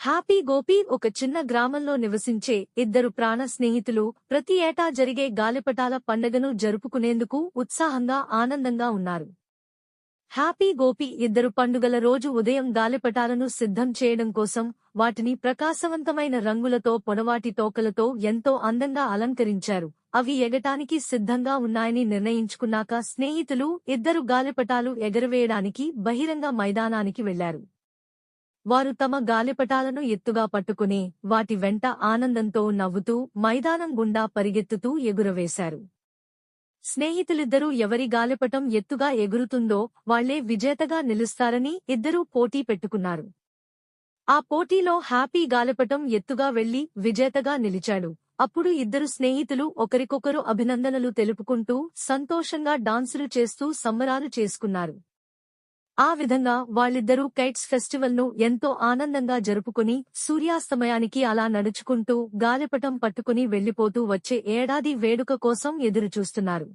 Happy Gopi ఒక చిన్న గ్రామంలో నివసించే ఇద్దరు ప్రాణ స్నేహితులు ప్రతి ఏటా జరిగే గాలిపటాల పండగను జరుపుకునేందుకు ఉత్సాహంగా ఆనందంగా ఉన్నారు. హ్యాపీ గోపి ఇద్దరు పండుగల రోజు ఉదయం గాలిపటాలను సిద్ధం చేయడం కోసం వాటిని ప్రకాశవంతమైన రంగులతో పొడవాటి తోకలతో ఎంతో అందంగా అలంకరించారు. అవి ఎగటానికి సిద్ధంగా ఉన్నాయని నిర్ణయించుకున్నాక స్నేహితులు ఇద్దరు గాలిపటాలు ఎగరవేయడానికి బహిరంగ మైదానానికి వెళ్లారు. వారు తమ గాలిపటాలను ఎత్తుగా పట్టుకుని వాటి వెంట ఆనందంతో నవ్వుతూ మైదానం గుండా పరిగెత్తుతూ ఎగురవేశారు. స్నేహితులిద్దరూ ఎవరి గాలిపటం ఎత్తుగా ఎగురుతుందో వాళ్లే విజేతగా నిలుస్తారని ఇద్దరూ పోటీ పెట్టుకున్నారు. ఆ పోటీలో హ్యాపీ గాలిపటం ఎత్తుగా వెళ్లి విజేతగా నిలిచాడు. అప్పుడు ఇద్దరు స్నేహితులు ఒకరికొకరు అభినందనలు తెలుపుకుంటూ సంతోషంగా డాన్సులు చేస్తూ సంబరాలు చేసుకున్నారు. ఆ విధంగా వాళ్ళిద్దరూ కైట్స్ ఫెస్టివల్ను ఎంతో ఆనందంగా జరుపుకుని సూర్యాస్తమయానికి అలా నడుచుకుంటూ గాలిపటం పట్టుకుని వెళ్లిపోతూ వచ్చే ఏడాది వేడుక కోసం ఎదురుచూస్తున్నారు.